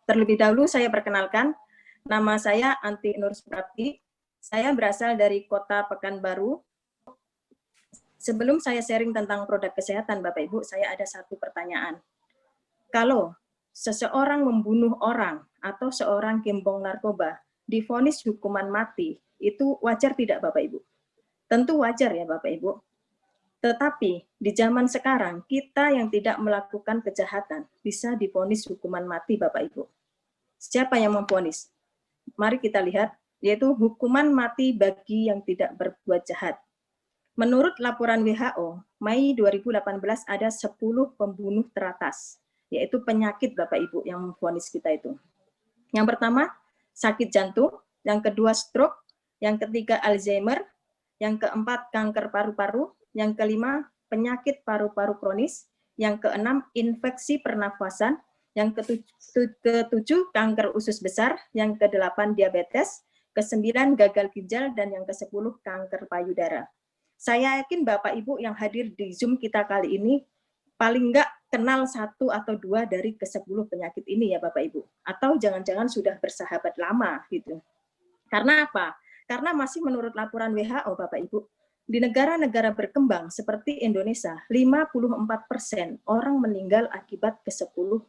Terlebih dahulu saya perkenalkan, nama saya Anti Nur Suprapti. Saya berasal dari Kota Pekanbaru. Sebelum saya sharing tentang produk kesehatan, Bapak Ibu, saya ada satu pertanyaan. Kalau seseorang membunuh orang atau seorang gembong narkoba divonis hukuman mati, itu wajar tidak Bapak Ibu? Tentu wajar ya Bapak Ibu. Tetapi di zaman sekarang, kita yang tidak melakukan kejahatan bisa divonis hukuman mati Bapak Ibu. Siapa yang memvonis? Mari kita lihat, yaitu hukuman mati bagi yang tidak berbuat jahat. Menurut laporan WHO, Mei 2018 ada 10 pembunuh teratas, yaitu penyakit Bapak Ibu yang memvonis kita itu. Yang pertama, sakit jantung, yang kedua stroke, yang ketiga Alzheimer, yang keempat kanker paru-paru, yang kelima penyakit paru-paru kronis, yang keenam infeksi pernafasan, yang ketujuh kanker usus besar, yang kedelapan diabetes, kesembilan gagal ginjal, dan yang kesepuluh kanker payudara. Saya yakin Bapak Ibu yang hadir di Zoom kita kali ini paling enggak kenal satu atau dua dari ke-10 penyakit ini ya Bapak Ibu. Atau jangan-jangan sudah bersahabat lama gitu. Karena apa? Karena masih menurut laporan WHO Bapak Ibu, di negara-negara berkembang seperti Indonesia, 54% orang meninggal akibat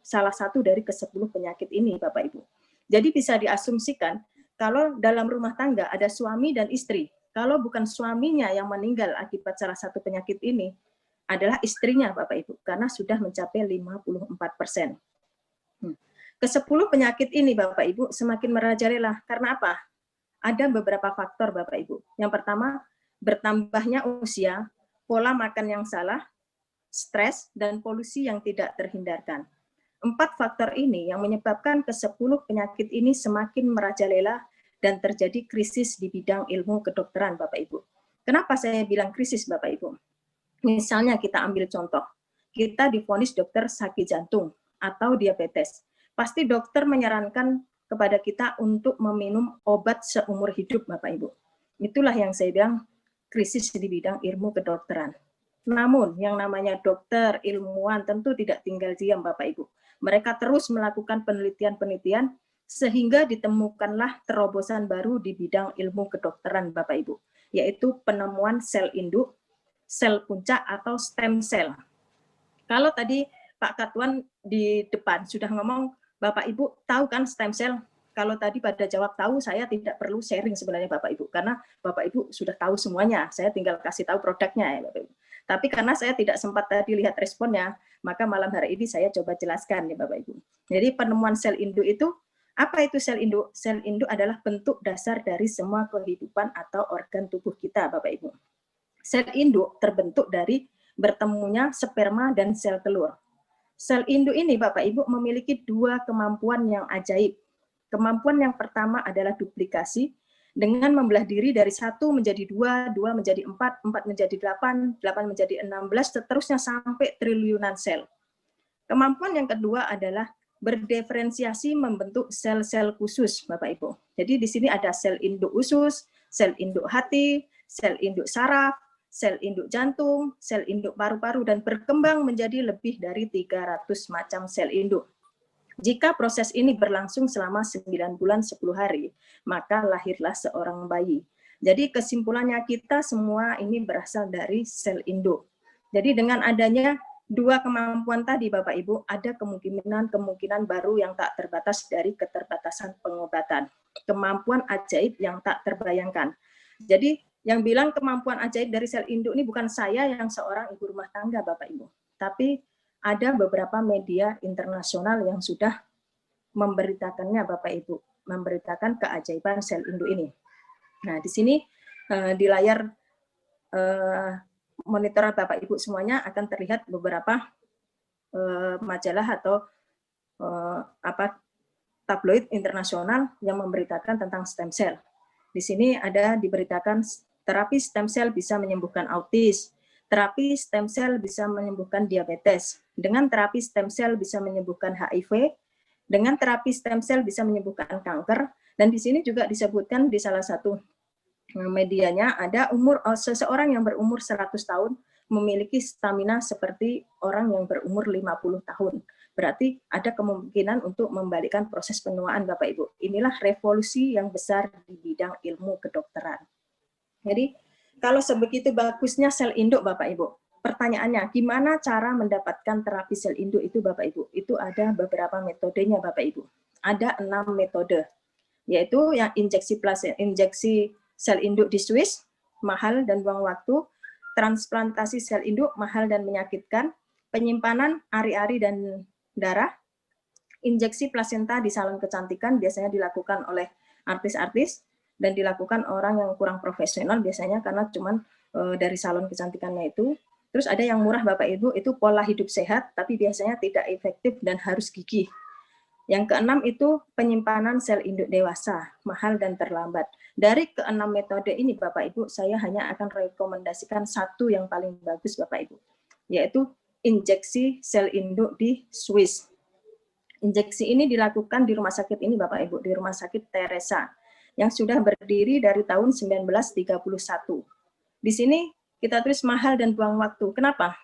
salah satu dari ke-10 penyakit ini Bapak Ibu. Jadi bisa diasumsikan kalau dalam rumah tangga ada suami dan istri, kalau bukan suaminya yang meninggal akibat salah satu penyakit ini, adalah istrinya Bapak Ibu, karena sudah mencapai 54%. Ke-10 penyakit ini Bapak Ibu semakin merajalela. Karena apa? Ada beberapa faktor Bapak Ibu. Yang pertama, bertambahnya usia, pola makan yang salah, stres, dan polusi yang tidak terhindarkan. 4 faktor ini yang menyebabkan ke-10 penyakit ini semakin merajalela dan terjadi krisis di bidang ilmu kedokteran Bapak Ibu. Kenapa saya bilang krisis Bapak Ibu? Misalnya kita ambil contoh, kita divonis dokter sakit jantung atau diabetes. Pasti dokter menyarankan kepada kita untuk meminum obat seumur hidup Bapak Ibu. Itulah yang saya bilang krisis di bidang ilmu kedokteran. Namun yang namanya dokter, ilmuwan tentu tidak tinggal diam Bapak Ibu. Mereka terus melakukan penelitian-penelitian sehingga ditemukanlah terobosan baru di bidang ilmu kedokteran Bapak Ibu, yaitu penemuan sel induk, sel puncak atau stem cell. Kalau tadi Pak Katuan di depan sudah ngomong, Bapak Ibu tahu kan stem cell? Kalau tadi pada jawab tahu, saya tidak perlu sharing sebenarnya Bapak Ibu, karena Bapak Ibu sudah tahu semuanya, saya tinggal kasih tahu produknya ya Bapak Ibu. Tapi karena saya tidak sempat tadi lihat responnya, maka malam hari ini saya coba jelaskan ya Bapak Ibu. Jadi penemuan sel induk itu, apa itu sel induk? Sel induk adalah bentuk dasar dari semua kehidupan atau organ tubuh kita Bapak Ibu. Sel induk terbentuk dari bertemunya sperma dan sel telur. Sel induk ini Bapak Ibu memiliki 2 kemampuan yang ajaib. Kemampuan yang pertama adalah duplikasi, dengan membelah diri dari 1 menjadi 2, 2 menjadi 4, 4 menjadi 8, 8 menjadi 16, seterusnya sampai triliunan sel. Kemampuan yang kedua adalah berdiferensiasi membentuk sel-sel khusus, Bapak Ibu. Jadi di sini ada sel induk usus, sel induk hati, sel induk saraf, sel induk jantung, sel induk paru-paru, dan berkembang menjadi lebih dari 300 macam sel induk. Jika proses ini berlangsung selama 9 bulan 10 hari, maka lahirlah seorang bayi. Jadi kesimpulannya kita semua ini berasal dari sel induk. Jadi dengan adanya 2 kemampuan tadi Bapak Ibu, ada kemungkinan baru yang tak terbatas dari keterbatasan pengobatan. Kemampuan ajaib yang tak terbayangkan. Jadi yang bilang kemampuan ajaib dari sel induk ini bukan saya yang seorang ibu rumah tangga Bapak Ibu, tapi ada beberapa media internasional yang sudah memberitakannya Bapak Ibu, memberitakan keajaiban sel induk ini. Nah, di sini di layar monitor Bapak Ibu semuanya akan terlihat beberapa majalah atau tabloid internasional yang memberitakan tentang stem cell. Di sini ada diberitakan terapi stem cell bisa menyembuhkan autis, terapi stem cell bisa menyembuhkan diabetes, dengan terapi stem cell bisa menyembuhkan HIV, dengan terapi stem cell bisa menyembuhkan kanker, dan di sini juga disebutkan di salah satu medianya ada seseorang yang berumur 100 tahun memiliki stamina seperti orang yang berumur 50 tahun. berarti ada kemungkinan untuk membalikkan proses penuaan Bapak Ibu. Inilah revolusi yang besar di bidang ilmu kedokteran. Jadi kalau sebegitu bagusnya sel induk Bapak Ibu, pertanyaannya gimana cara mendapatkan terapi sel induk itu Bapak Ibu? Itu ada beberapa metodenya Bapak Ibu. Ada 6 metode, yaitu yang injeksi sel induk di Swiss, mahal dan buang waktu, transplantasi sel induk, mahal dan menyakitkan, penyimpanan ari-ari dan darah, injeksi plasenta di salon kecantikan, biasanya dilakukan oleh artis-artis, dan dilakukan orang yang kurang profesional biasanya karena cuman dari salon kecantikannya itu. Terus ada yang murah Bapak Ibu, itu pola hidup sehat, tapi biasanya tidak efektif dan harus gigih. Yang keenam itu penyimpanan sel induk dewasa, mahal dan terlambat. Dari keenam metode ini Bapak Ibu, saya hanya akan rekomendasikan satu yang paling bagus Bapak Ibu, yaitu injeksi sel induk di Swiss. Injeksi ini dilakukan di rumah sakit ini Bapak Ibu, di Rumah Sakit Teresa, yang sudah berdiri dari tahun 1931. Di sini kita tulis mahal dan buang waktu. Kenapa?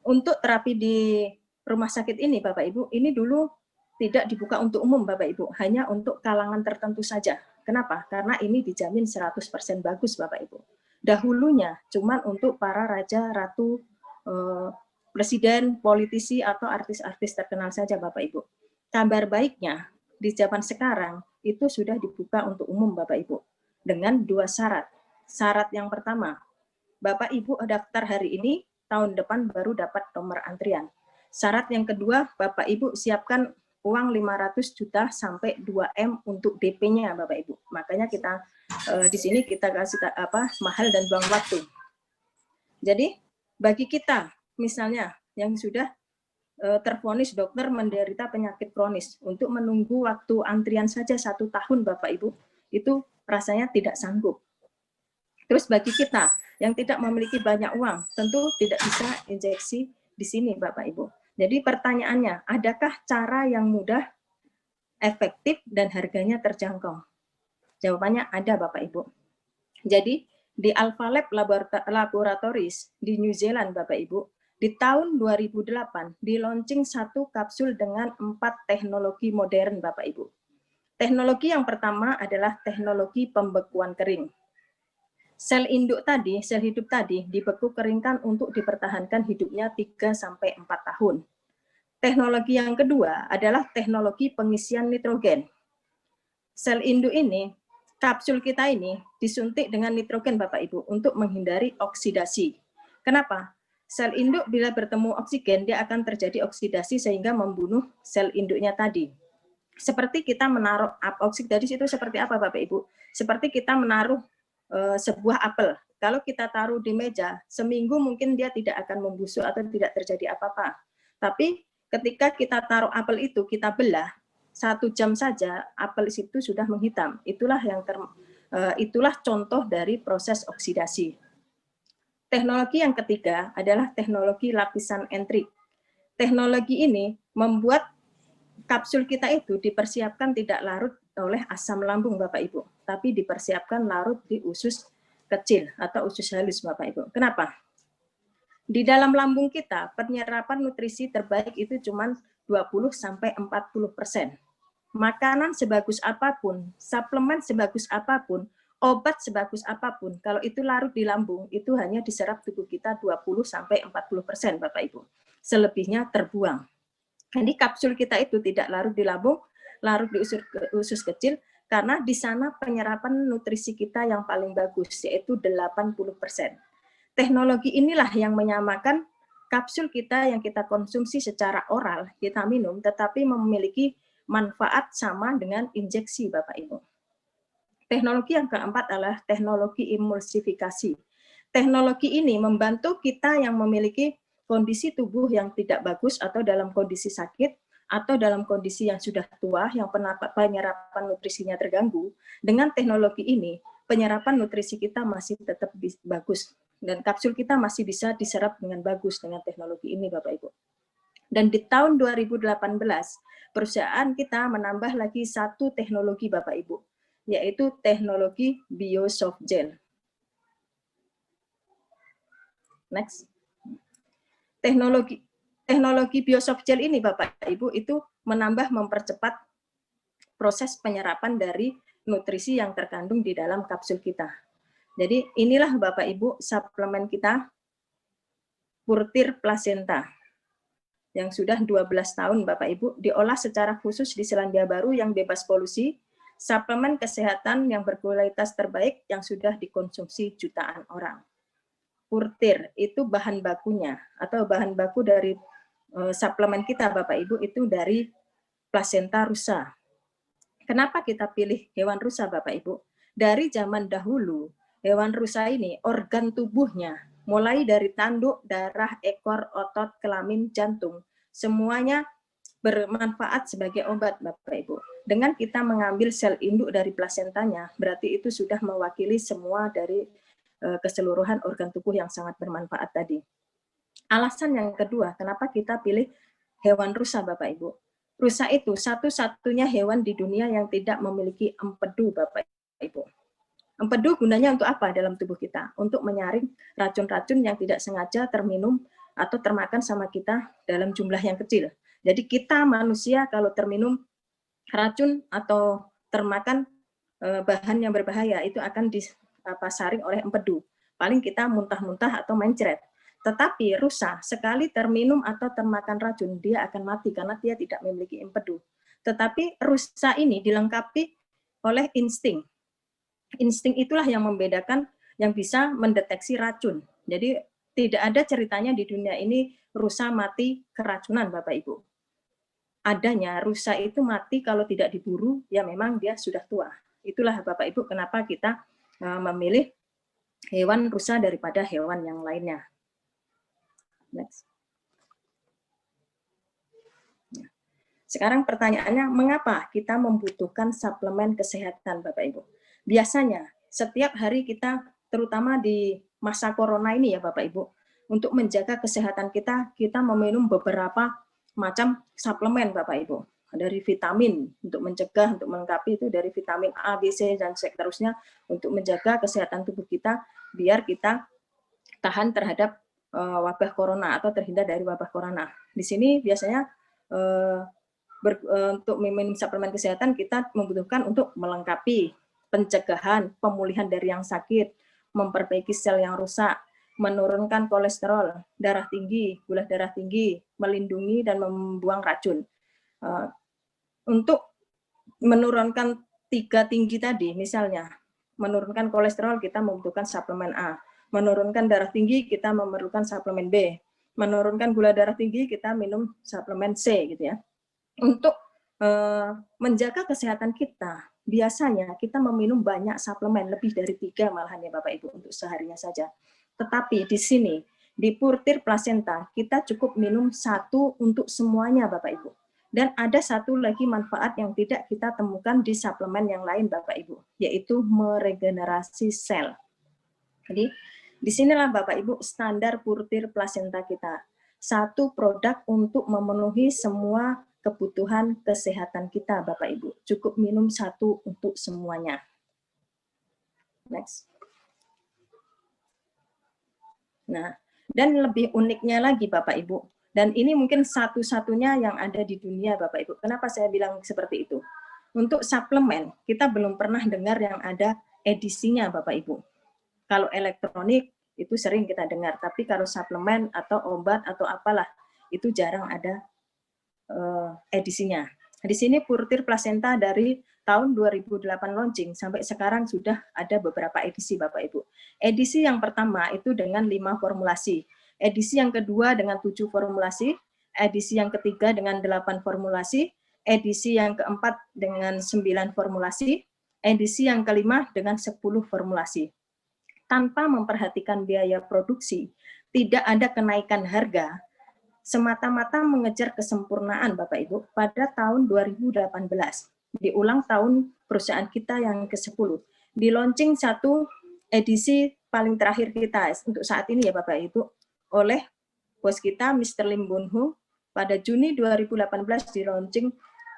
Untuk terapi di rumah sakit ini Bapak Ibu, ini dulu tidak dibuka untuk umum Bapak Ibu, hanya untuk kalangan tertentu saja. Kenapa? Karena ini dijamin 100% bagus Bapak Ibu. Dahulunya cuman untuk para raja, ratu, presiden, politisi, atau artis-artis terkenal saja Bapak Ibu. Kabar baiknya, di zaman sekarang itu sudah dibuka untuk umum Bapak Ibu dengan 2 syarat. Syarat yang pertama, Bapak Ibu daftar hari ini, tahun depan baru dapat nomor antrian. Syarat yang kedua, Bapak Ibu siapkan uang 500 juta sampai 2M untuk DP-nya Bapak Ibu. Makanya kita di sini kita kasih mahal dan buang waktu. Jadi bagi kita misalnya yang sudah tervonis dokter menderita penyakit kronis, untuk menunggu waktu antrian saja 1 tahun Bapak Ibu, itu rasanya tidak sanggup. Terus bagi kita yang tidak memiliki banyak uang, tentu tidak bisa injeksi di sini Bapak Ibu. Jadi pertanyaannya, adakah cara yang mudah, efektif, dan harganya terjangkau? Jawabannya ada Bapak Ibu. Jadi di Alpha Lab Laboratories di New Zealand Bapak Ibu, di tahun 2008 di-launching 1 kapsul dengan 4 teknologi modern Bapak Ibu. Teknologi yang pertama adalah teknologi pembekuan kering. Sel induk tadi, sel hidup tadi dibeku keringkan untuk dipertahankan hidupnya 3-4 tahun. Teknologi yang kedua adalah teknologi pengisian nitrogen. Sel induk ini, kapsul kita ini disuntik dengan nitrogen Bapak Ibu untuk menghindari oksidasi. Kenapa? Sel induk bila bertemu oksigen, dia akan terjadi oksidasi sehingga membunuh sel induknya tadi. Seperti kita menaruh oksidasi itu seperti apa Bapak Ibu? Seperti kita menaruh sebuah apel. Kalau kita taruh di meja, seminggu mungkin dia tidak akan membusuk atau tidak terjadi apa-apa. Tapi ketika kita taruh apel itu, kita belah, 1 jam saja apel itu sudah menghitam. Itulah itulah contoh dari proses oksidasi. Teknologi yang ketiga adalah teknologi lapisan entrik. Teknologi ini membuat kapsul kita itu dipersiapkan tidak larut oleh asam lambung Bapak Ibu, tapi dipersiapkan larut di usus kecil atau usus halus Bapak Ibu. Kenapa? Di dalam lambung kita, penyerapan nutrisi terbaik itu cuma 20-40%. Makanan sebagus apapun, suplemen sebagus apapun, obat sebagus apapun, kalau itu larut di lambung, itu hanya diserap tubuh kita 20-40% Bapak Ibu. Selebihnya terbuang. Jadi kapsul kita itu tidak larut di lambung, larut di usus kecil, karena di sana penyerapan nutrisi kita yang paling bagus, yaitu 80%. Teknologi inilah yang menyamakan kapsul kita yang kita konsumsi secara oral, kita minum, tetapi memiliki manfaat sama dengan injeksi Bapak Ibu. Teknologi yang keempat adalah teknologi emulsifikasi. Teknologi ini membantu kita yang memiliki kondisi tubuh yang tidak bagus atau dalam kondisi sakit atau dalam kondisi yang sudah tua yang penyerapan nutrisinya terganggu. Dengan teknologi ini penyerapan nutrisi kita masih tetap bagus dan kapsul kita masih bisa diserap dengan bagus dengan teknologi ini Bapak Ibu. Dan di tahun 2018 perusahaan kita menambah lagi 1 teknologi Bapak Ibu, yaitu teknologi BioSoftgel. Next. Teknologi teknologi biosoft gel ini Bapak Ibu itu mempercepat proses penyerapan dari nutrisi yang terkandung di dalam kapsul kita. Jadi inilah Bapak Ibu suplemen kita Purtir Placenta yang sudah 12 tahun Bapak Ibu diolah secara khusus di Selandia Baru yang bebas polusi, suplemen kesehatan yang berkualitas terbaik yang sudah dikonsumsi jutaan orang. Purtir itu bahan bakunya atau bahan baku dari suplemen kita Bapak Ibu itu dari plasenta rusa. Kenapa kita pilih hewan rusa Bapak Ibu? Dari zaman dahulu, hewan rusa ini organ tubuhnya, mulai dari tanduk, darah, ekor, otot, kelamin, jantung, semuanya bermanfaat sebagai obat Bapak Ibu. Dengan kita mengambil sel induk dari plasentanya, berarti itu sudah mewakili semua dari keseluruhan organ tubuh yang sangat bermanfaat tadi. Alasan yang kedua, kenapa kita pilih hewan rusa Bapak Ibu? Rusa itu satu-satunya hewan di dunia yang tidak memiliki empedu Bapak Ibu. Empedu gunanya untuk apa dalam tubuh kita? Untuk menyaring racun-racun yang tidak sengaja terminum atau termakan sama kita dalam jumlah yang kecil. Jadi kita manusia kalau terminum racun atau termakan bahan yang berbahaya itu akan disaring oleh empedu. Paling kita muntah-muntah atau mencret. Tetapi rusa sekali terminum atau termakan racun dia akan mati karena dia tidak memiliki empedu. Tetapi rusa ini dilengkapi oleh insting. Insting itulah yang membedakan, yang bisa mendeteksi racun. Jadi tidak ada ceritanya di dunia ini rusa mati keracunan Bapak Ibu. Adanya rusa itu mati kalau tidak diburu, ya memang dia sudah tua. Itulah Bapak Ibu kenapa kita memilih hewan rusa daripada hewan yang lainnya. Next. Sekarang pertanyaannya, mengapa kita membutuhkan suplemen kesehatan Bapak Ibu? Biasanya setiap hari kita, terutama di masa corona ini ya Bapak Ibu, untuk menjaga kesehatan kita, kita meminum beberapa macam suplemen Bapak Ibu. Dari vitamin untuk mencegah, untuk melengkapi itu dari vitamin A, B, C, dan seterusnya untuk menjaga kesehatan tubuh kita, biar kita tahan terhadap wabah corona atau terhindar dari wabah corona. Di sini biasanya untuk meminum suplemen kesehatan kita membutuhkan untuk melengkapi pencegahan, pemulihan dari yang sakit, memperbaiki sel yang rusak, menurunkan kolesterol, darah tinggi, gula darah tinggi, melindungi dan membuang racun. Untuk menurunkan 3 tinggi tadi, misalnya menurunkan kolesterol kita membutuhkan suplemen A, menurunkan darah tinggi kita memerlukan suplemen B, menurunkan gula darah tinggi kita minum suplemen C gitu ya. Untuk menjaga kesehatan kita, biasanya kita meminum banyak suplemen, lebih dari 3 malahan ya Bapak Ibu untuk seharinya saja. Tetapi di sini, di Purtir Placenta, kita cukup minum 1 untuk semuanya Bapak Ibu. Dan ada satu lagi manfaat yang tidak kita temukan di suplemen yang lain Bapak Ibu, yaitu meregenerasi sel. Jadi disinilah Bapak Ibu standar Purtir Placenta kita. Satu produk untuk memenuhi semua kebutuhan kesehatan kita Bapak Ibu. Cukup minum 1 untuk semuanya. Next. Nah, dan lebih uniknya lagi Bapak Ibu, dan ini mungkin satu-satunya yang ada di dunia Bapak Ibu. Kenapa saya bilang seperti itu? Untuk suplemen, kita belum pernah dengar yang ada edisinya Bapak Ibu. Kalau elektronik, itu sering kita dengar. Tapi kalau suplemen atau obat atau apalah, itu jarang ada edisinya. Di sini Purtir Placenta dari tahun 2008 launching, sampai sekarang sudah ada beberapa edisi Bapak Ibu. Edisi yang pertama itu dengan 5 formulasi. Edisi yang kedua dengan 7 formulasi. Edisi yang ketiga dengan 8 formulasi. Edisi yang keempat dengan 9 formulasi. Edisi yang kelima dengan 10 formulasi. Tanpa memperhatikan biaya produksi, tidak ada kenaikan harga, semata-mata mengejar kesempurnaan Bapak Ibu pada tahun 2018. Diulang tahun perusahaan kita yang ke-10. Di launching 1 edisi paling terakhir kita untuk saat ini ya Bapak Ibu, oleh bos kita Mr. Lim Boon Ho pada Juni 2018 di launching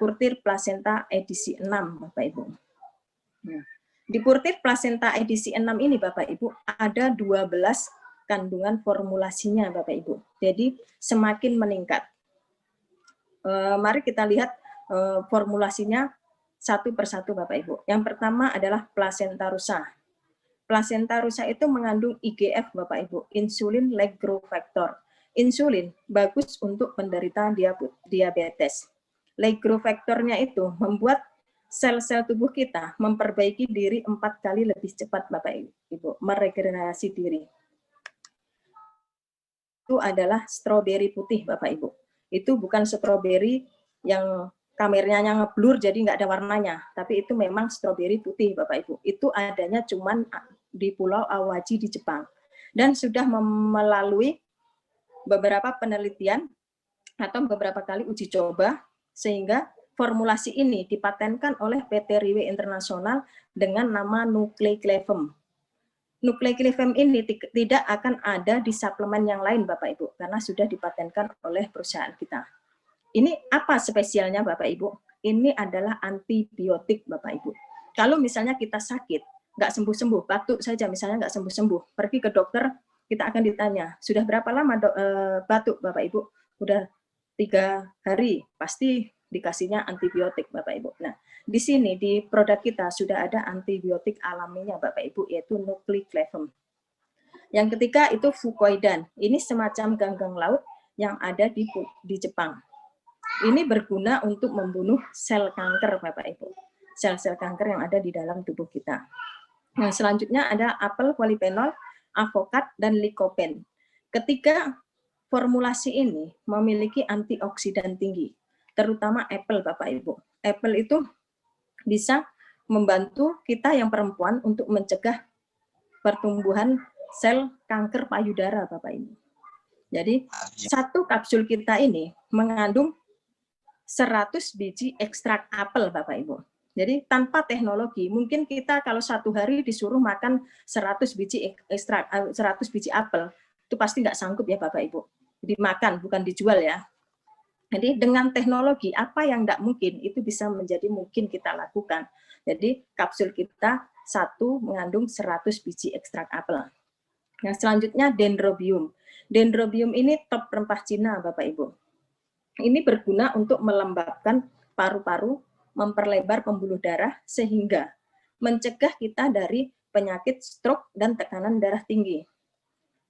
Purtir Placenta edisi 6 Bapak Ibu. Nah, di Purtir Placenta edisi 6 ini Bapak Ibu ada 12 kandungan formulasinya Bapak Ibu. Jadi semakin meningkat. Mari kita lihat formulasinya satu persatu Bapak Ibu. Yang pertama adalah plasenta rusa. Plasenta rusa itu mengandung IGF Bapak Ibu, insulin-like growth factor. Insulin bagus untuk penderita diabetes. Like growth factornya itu membuat sel-sel tubuh kita memperbaiki diri 4 kali lebih cepat Bapak Ibu, meregenerasi diri. Itu adalah stroberi putih Bapak Ibu. Itu bukan stroberi yang kameranya ngeblur jadi nggak ada warnanya, tapi itu memang stroberi putih Bapak Ibu. Itu adanya cuman di Pulau Awaji di Jepang. Dan sudah melalui beberapa penelitian atau beberapa kali uji coba, sehingga formulasi ini dipatenkan oleh PT Riwe Internasional dengan nama Nucleiclefem. Nucleiclefem ini tidak akan ada di suplemen yang lain Bapak Ibu, karena sudah dipatenkan oleh perusahaan kita. Ini apa spesialnya Bapak Ibu? Ini adalah antibiotik Bapak Ibu. Kalau misalnya kita sakit, nggak sembuh-sembuh, batuk saja misalnya nggak sembuh-sembuh, pergi ke dokter, kita akan ditanya, sudah berapa lama batuk Bapak Ibu? Udah 3 hari, pasti dikasihnya antibiotik Bapak Ibu. Nah, di sini di produk kita sudah ada antibiotik alaminya Bapak Ibu, yaitu Nucleiclefem. Yang ketiga itu fucoidan. Ini semacam ganggang laut yang ada di Jepang. Ini berguna untuk membunuh sel kanker Bapak Ibu. Sel-sel kanker yang ada di dalam tubuh kita. Nah, selanjutnya ada apel polyphenol, avokat, dan lycopene. Ketiga formulasi ini memiliki antioksidan tinggi, terutama apel Bapak Ibu. Apel itu bisa membantu kita yang perempuan untuk mencegah pertumbuhan sel kanker payudara Bapak Ibu. Jadi satu kapsul kita ini mengandung 100 biji ekstrak apel Bapak Ibu. Jadi tanpa teknologi, mungkin kita kalau 1 hari disuruh makan 100 biji ekstrak, 100 biji apel, itu pasti nggak sanggup ya Bapak Ibu. Dimakan, bukan dijual ya. Jadi dengan teknologi, apa yang nggak mungkin, itu bisa menjadi mungkin kita lakukan. Jadi kapsul kita satu mengandung 100 biji ekstrak apel. Nah, selanjutnya dendrobium. Dendrobium ini top rempah Cina Bapak Ibu. Ini berguna untuk melembabkan paru-paru, memperlebar pembuluh darah, sehingga mencegah kita dari penyakit stroke dan tekanan darah tinggi.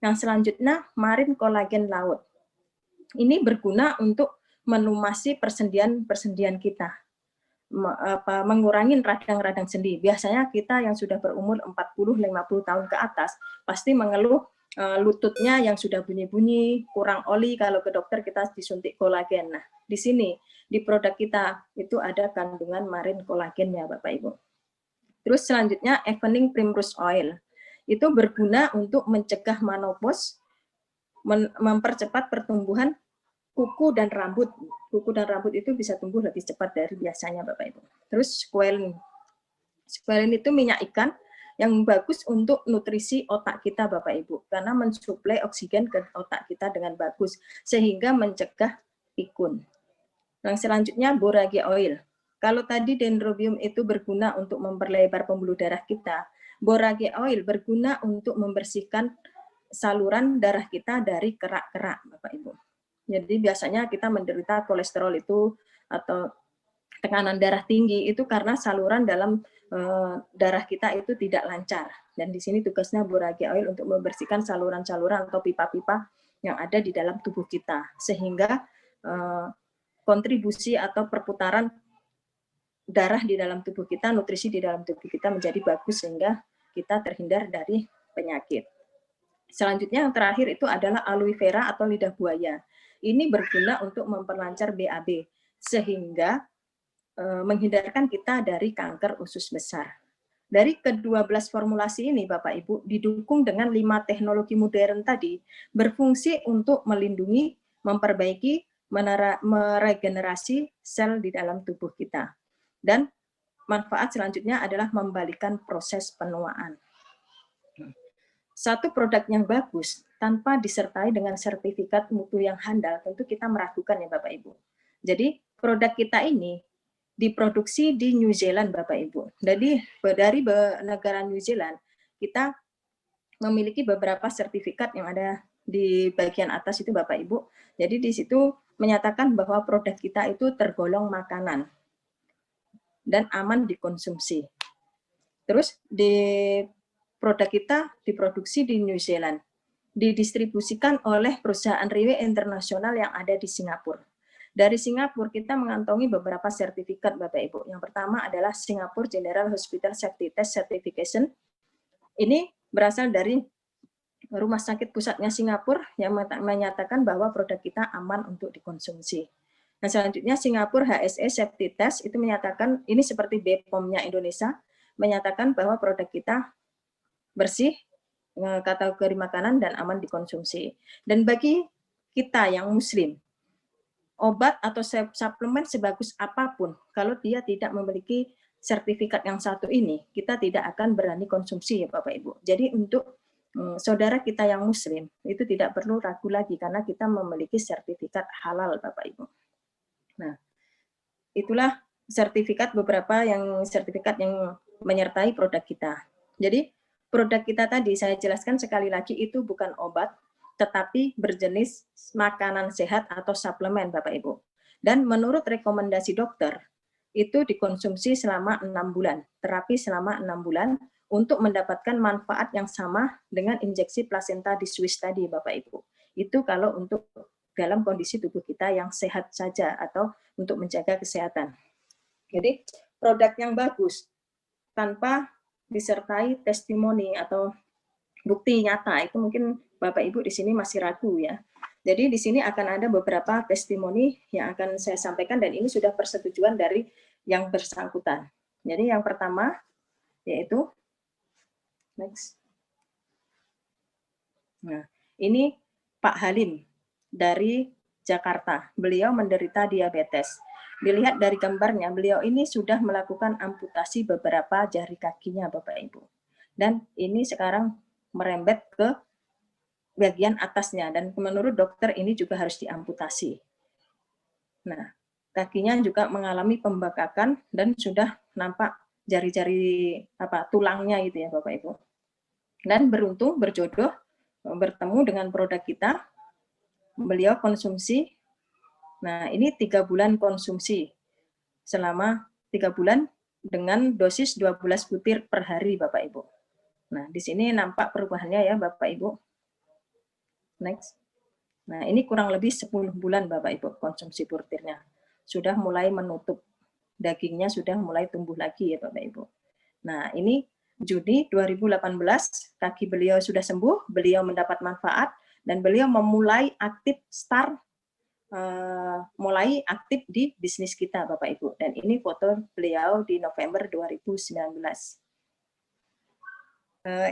Yang selanjutnya, marin kolagen laut. Ini berguna untuk melumasi persendian-persendian kita, mengurangi radang-radang sendi. Biasanya kita yang sudah berumur 40-50 tahun ke atas, pasti mengeluh lututnya yang sudah bunyi-bunyi, kurang oli, kalau ke dokter kita disuntik kolagen. Nah, di sini, di produk kita, itu ada kandungan marin kolagennya, Bapak Ibu. Terus selanjutnya, evening primrose oil. Itu berguna untuk mencegah menopause, mempercepat pertumbuhan kuku dan rambut. Kuku dan rambut itu bisa tumbuh lebih cepat dari biasanya, Bapak Ibu. Terus squalene. Squalene itu minyak ikan, yang bagus untuk nutrisi otak kita Bapak Ibu, karena mensuplai oksigen ke otak kita dengan bagus, sehingga mencegah pikun. Yang selanjutnya borage oil. Kalau tadi dendrobium itu berguna untuk memperlebar pembuluh darah kita, borage oil berguna untuk membersihkan saluran darah kita dari kerak-kerak Bapak Ibu. Jadi biasanya kita menderita kolesterol itu atau tekanan darah tinggi itu karena saluran dalam darah kita itu tidak lancar. Dan di sini tugasnya borage oil untuk membersihkan saluran-saluran atau pipa-pipa yang ada di dalam tubuh kita, sehingga kontribusi atau perputaran darah di dalam tubuh kita, nutrisi di dalam tubuh kita menjadi bagus, sehingga kita terhindar dari penyakit. Selanjutnya yang terakhir itu adalah aloe vera atau lidah buaya. Ini berguna untuk memperlancar BAB, sehingga menghindarkan kita dari kanker usus besar. Dari ke-12 formulasi ini, Bapak Ibu, didukung dengan 5 teknologi modern tadi, berfungsi untuk melindungi, memperbaiki, meregenerasi sel di dalam tubuh kita. Dan manfaat selanjutnya adalah membalikan proses penuaan. Satu produk yang bagus, tanpa disertai dengan sertifikat mutu yang handal, tentu kita meragukan ya Bapak Ibu. Jadi produk kita ini diproduksi di New Zealand Bapak Ibu. Jadi dari negara New Zealand kita memiliki beberapa sertifikat yang ada di bagian atas itu Bapak Ibu. Jadi di situ menyatakan bahwa produk kita itu tergolong makanan dan aman dikonsumsi. Terus di produk kita diproduksi di New Zealand, didistribusikan oleh perusahaan Riwe Internasional yang ada di Singapura. Dari Singapura kita mengantongi beberapa sertifikat Bapak Ibu. Yang pertama adalah Singapore General Hospital Safety Test Certification. Ini berasal dari Rumah Sakit Pusatnya Singapura yang menyatakan bahwa produk kita aman untuk dikonsumsi. Nah, selanjutnya Singapura HSE Safety Test itu menyatakan, ini seperti BPOM-nya Indonesia, menyatakan bahwa produk kita bersih, kategori makanan dan aman dikonsumsi. Dan bagi kita yang muslim, obat atau suplemen sebagus apapun, kalau dia tidak memiliki sertifikat yang satu ini, kita tidak akan berani konsumsi ya Bapak Ibu. Jadi untuk saudara kita yang muslim, itu tidak perlu ragu lagi karena kita memiliki sertifikat halal Bapak Ibu. Nah, itulah beberapa sertifikat yang menyertai produk kita. Jadi produk kita tadi saya jelaskan sekali lagi itu bukan obat, tetapi berjenis makanan sehat atau suplemen Bapak Ibu. Dan menurut rekomendasi dokter, itu dikonsumsi selama 6 bulan, terapi selama 6 bulan untuk mendapatkan manfaat yang sama dengan injeksi plasenta di Swiss tadi Bapak Ibu. Itu kalau untuk dalam kondisi tubuh kita yang sehat saja atau untuk menjaga kesehatan. Jadi produk yang bagus tanpa disertai testimoni atau bukti nyata itu mungkin Bapak Ibu di sini masih ragu ya. Jadi di sini akan ada beberapa testimoni yang akan saya sampaikan dan ini sudah persetujuan dari yang bersangkutan. Jadi yang pertama yaitu next. Nah, ini Pak Halim dari Jakarta. Beliau menderita diabetes. Dilihat dari gambarnya, beliau ini sudah melakukan amputasi beberapa jari kakinya, Bapak Ibu. Dan ini sekarang merembet ke bagian atasnya, dan menurut dokter ini juga harus diamputasi. Nah, kakinya juga mengalami pembengkakan dan sudah nampak jari-jari tulangnya gitu ya, Bapak Ibu. Dan beruntung berjodoh bertemu dengan produk kita. Beliau konsumsi. Nah, ini 3 bulan konsumsi. Selama 3 bulan dengan dosis 12 butir per hari, Bapak Ibu. Nah, di sini nampak perubahannya ya, Bapak Ibu. Next. Nah, ini kurang lebih 10 bulan, Bapak Ibu, konsumsi butirnya. Sudah mulai menutup. Dagingnya sudah mulai tumbuh lagi ya, Bapak Ibu. Nah, ini Juni 2018, kaki beliau sudah sembuh, beliau mendapat manfaat, dan beliau memulai mulai aktif di bisnis kita, Bapak Ibu. Dan ini foto beliau di November 2019.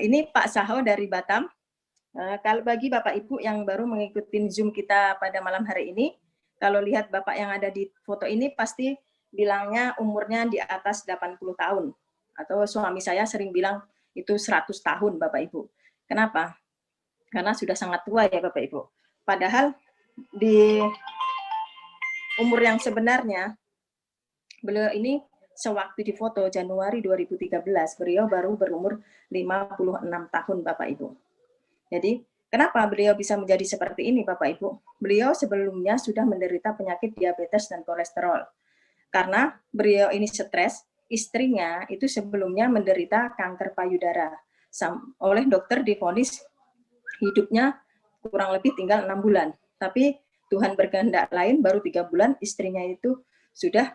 Ini Pak Saho dari Batam. Kalau bagi Bapak Ibu yang baru mengikuti Zoom kita pada malam hari ini, kalau lihat Bapak yang ada di foto ini pasti bilangnya umurnya di atas 80 tahun. Atau suami saya sering bilang itu 100 tahun Bapak Ibu. Kenapa? Karena sudah sangat tua ya Bapak Ibu. Padahal di umur yang sebenarnya, beliau ini sewaktu di foto Januari 2013, beliau baru berumur 56 tahun Bapak Ibu. Jadi, kenapa beliau bisa menjadi seperti ini Bapak Ibu? Beliau sebelumnya sudah menderita penyakit diabetes dan kolesterol. Karena beliau ini stres, istrinya itu sebelumnya menderita kanker payudara. Oleh dokter divonis hidupnya kurang lebih tinggal 6 bulan. Tapi Tuhan berkehendak lain, baru 3 bulan istrinya itu sudah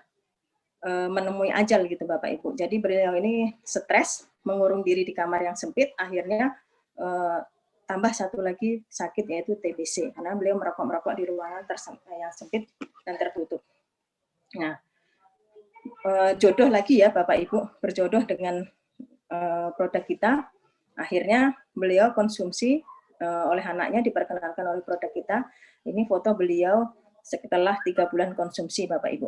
menemui ajal gitu Bapak Ibu. Jadi beliau ini stres, mengurung diri di kamar yang sempit, akhirnya tambah satu lagi sakit yaitu TBC, karena beliau merokok di ruangan yang sempit dan tertutup. Nah, jodoh lagi ya Bapak Ibu, berjodoh dengan produk kita, akhirnya beliau konsumsi oleh anaknya, diperkenalkan oleh produk kita. Ini foto beliau setelah 3 bulan konsumsi Bapak Ibu.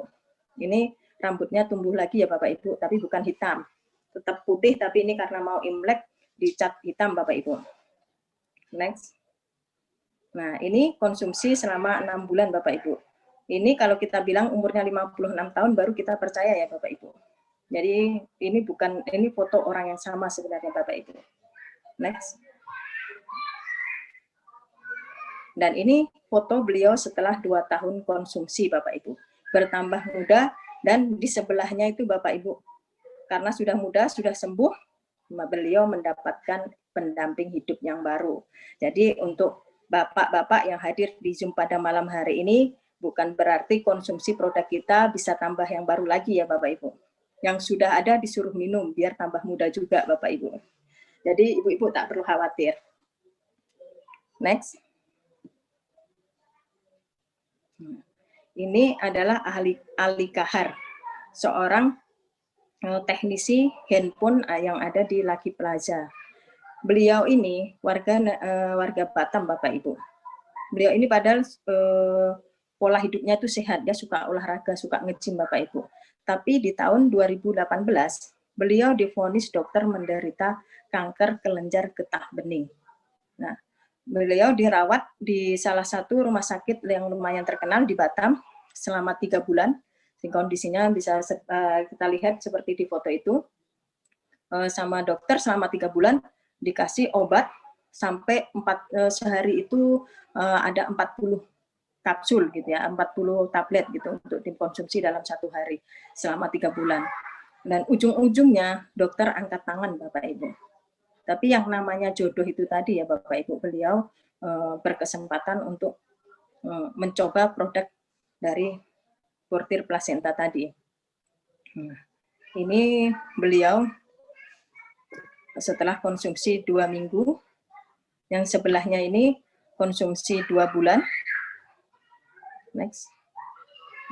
Ini rambutnya tumbuh lagi ya Bapak Ibu, tapi bukan hitam. Tetap putih, tapi ini karena mau Imlek dicat hitam Bapak Ibu. Next. Nah, ini konsumsi selama 6 bulan Bapak Ibu. Ini kalau kita bilang umurnya 56 tahun baru kita percaya ya Bapak Ibu. Jadi ini foto orang yang sama sebenarnya Bapak Ibu. Next. Dan ini foto beliau setelah 2 tahun konsumsi Bapak Ibu. Bertambah muda dan di sebelahnya itu Bapak Ibu, karena sudah muda, sudah sembuh, beliau mendapatkan pendamping hidup yang baru. Jadi untuk bapak-bapak yang hadir di Zoom pada malam hari ini, bukan berarti konsumsi produk kita bisa tambah yang baru lagi ya Bapak Ibu. Yang sudah ada disuruh minum, biar tambah muda juga Bapak Ibu. Jadi ibu-ibu tak perlu khawatir. Next. Ini adalah ahli Kahar, seorang teknisi handphone yang ada di Lucky Plaza. Beliau ini warga Batam Bapak Ibu. Beliau ini padahal pola hidupnya itu sehat, dia suka olahraga, suka nge-gym Bapak Ibu. Tapi di tahun 2018 beliau divonis dokter menderita kanker kelenjar getah bening. Nah, beliau dirawat di salah satu rumah sakit yang lumayan terkenal di Batam selama 3 bulan. Kondisinya bisa kita lihat seperti di foto itu. Sama dokter selama 3 bulan dikasih obat sampai sehari itu ada 40 kapsul gitu ya, 40 tablet gitu untuk dikonsumsi dalam 1 hari selama 3 bulan. Dan ujung-ujungnya dokter angkat tangan Bapak Ibu. Tapi yang namanya jodoh itu tadi ya Bapak Ibu, beliau berkesempatan untuk mencoba produk dari Fortir Placenta tadi. Ini beliau setelah konsumsi 2 minggu, yang sebelahnya ini konsumsi 2 bulan. Next.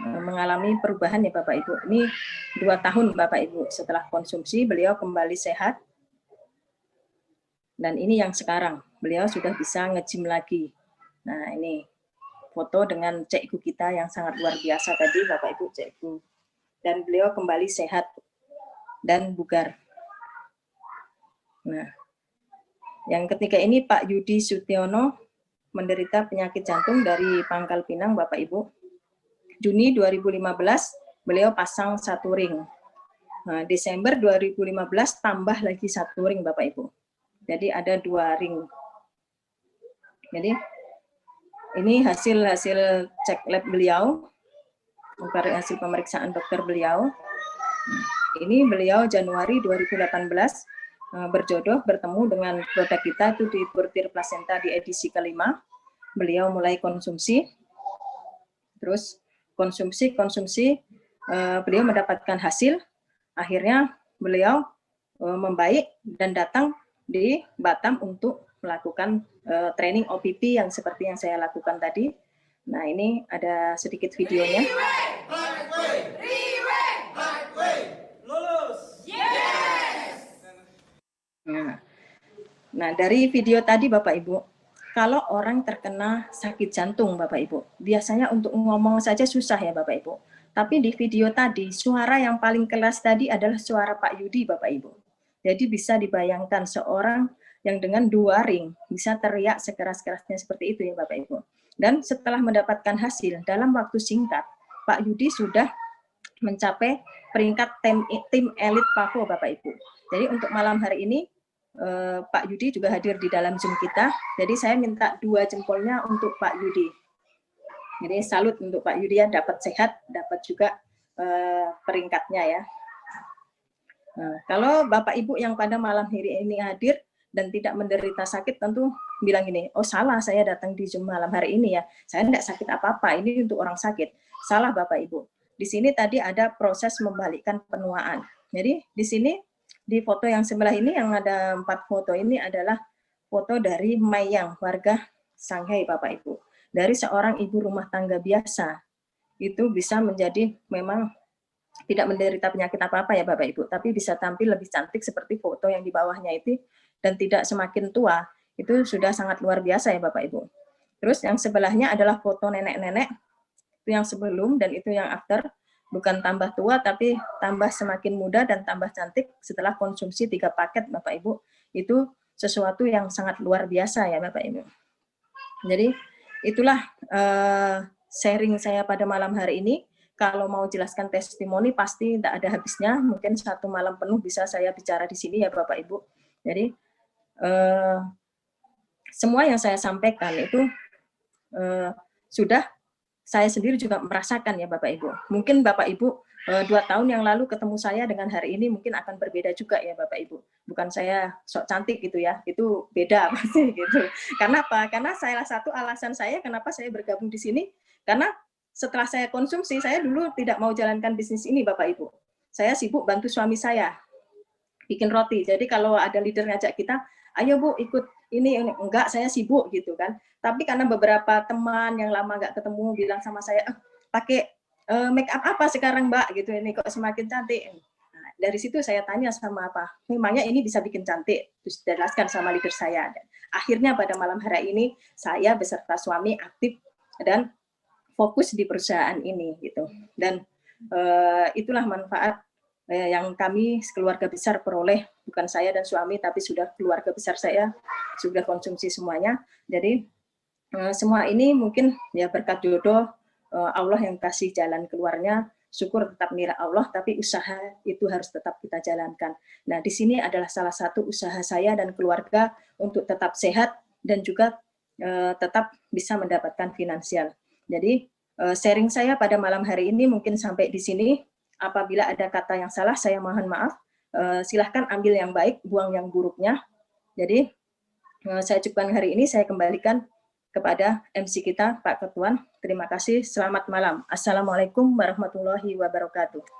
Mengalami perubahan ya Bapak Ibu. Ini 2 tahun Bapak Ibu setelah konsumsi beliau kembali sehat. Dan ini yang sekarang, beliau sudah bisa nge-gym lagi. Nah ini foto dengan cikgu kita yang sangat luar biasa tadi Bapak Ibu, cikgu. Dan beliau kembali sehat dan bugar. Nah, yang ketiga ini Pak Yudi Sutiono, menderita penyakit jantung dari Pangkal Pinang Bapak Ibu. Juni 2015 beliau pasang 1 ring. Nah, Desember 2015 tambah lagi 1 ring Bapak Ibu. Jadi ada 2 ring. Jadi ini hasil cek lab beliau, hasil pemeriksaan dokter beliau. Ini beliau Januari 2018 berjodoh bertemu dengan produk kita itu di Fortir Placenta di edisi kelima. Beliau mulai konsumsi, terus konsumsi, beliau mendapatkan hasil. Akhirnya beliau membaik dan datang di Batam untuk melakukan training OPP yang seperti yang saya lakukan tadi. Nah ini ada sedikit videonya. Nah dari video tadi Bapak Ibu, kalau orang terkena sakit jantung Bapak Ibu, biasanya untuk ngomong saja susah ya Bapak Ibu. Tapi di video tadi, suara yang paling keras tadi adalah suara Pak Yudi Bapak Ibu. Jadi bisa dibayangkan seorang yang dengan 2 ring bisa teriak sekeras-kerasnya seperti itu ya Bapak Ibu. Dan setelah mendapatkan hasil dalam waktu singkat, Pak Yudi sudah mencapai peringkat tim elit PAVO Bapak Ibu. Jadi untuk malam hari ini Pak Yudi juga hadir di dalam Zoom kita. Jadi saya minta 2 jempolnya untuk Pak Yudi. Jadi salut untuk Pak Yudi ya, dapat sehat, dapat juga peringkatnya ya. Nah, kalau Bapak Ibu yang pada malam hari ini hadir dan tidak menderita sakit tentu bilang gini, oh salah saya datang di Zoom malam hari ini ya, saya tidak sakit apa-apa, ini untuk orang sakit. Salah Bapak Ibu. Di sini tadi ada proses membalikkan penuaan. Jadi di sini di foto yang sebelah ini yang ada 4 foto ini adalah foto dari Mayang, warga Shanghai Bapak Ibu. Dari seorang ibu rumah tangga biasa, itu bisa menjadi memang tidak menderita penyakit apa-apa ya Bapak Ibu, tapi bisa tampil lebih cantik seperti foto yang di bawahnya itu dan tidak semakin tua, itu sudah sangat luar biasa ya Bapak Ibu. Terus yang sebelahnya adalah foto nenek-nenek, itu yang sebelum dan itu yang after, bukan tambah tua tapi tambah semakin muda dan tambah cantik setelah konsumsi 3 paket Bapak Ibu. Itu sesuatu yang sangat luar biasa ya Bapak Ibu. Jadi itulah sharing saya pada malam hari ini. Kalau mau jelaskan testimoni pasti tidak ada habisnya. Mungkin 1 malam penuh bisa saya bicara di sini ya Bapak Ibu. Jadi semua yang saya sampaikan itu sudah saya sendiri juga merasakan ya Bapak Ibu. Mungkin Bapak Ibu 2 tahun yang lalu ketemu saya dengan hari ini mungkin akan berbeda juga ya Bapak Ibu. Bukan saya sok cantik gitu ya, itu beda pasti gitu. Karena apa? Karena salah satu alasan saya kenapa saya bergabung di sini, karena setelah saya konsumsi, saya dulu tidak mau jalankan bisnis ini Bapak Ibu. Saya sibuk bantu suami saya bikin roti. Jadi kalau ada leader ngajak kita, ayo Bu ikut ini, enggak saya sibuk gitu kan. Tapi karena beberapa teman yang lama nggak ketemu bilang sama saya, pakai make up apa sekarang Mbak gitu, ini kok semakin cantik. Nah, dari situ saya tanya sama apa, memangnya ini bisa bikin cantik, terus jelaskan sama leader saya. Dan akhirnya pada malam hari ini saya beserta suami aktif dan fokus di perusahaan ini gitu. Dan itulah manfaat yang kami keluarga besar peroleh, bukan saya dan suami tapi sudah keluarga besar saya sudah konsumsi semuanya. Jadi semua ini mungkin ya berkat jodoh Allah yang kasih jalan keluarnya, syukur tetap milik Allah, tapi usaha itu harus tetap kita jalankan. Nah, di sini adalah salah satu usaha saya dan keluarga untuk tetap sehat dan juga tetap bisa mendapatkan finansial. Jadi sharing saya pada malam hari ini mungkin sampai di sini. Apabila ada kata yang salah, saya mohon maaf. Silahkan ambil yang baik, buang yang buruknya. Jadi saya cukupkan hari ini, saya kembalikan kepada MC kita, Pak Ketuan. Terima kasih, selamat malam. Assalamualaikum warahmatullahi wabarakatuh.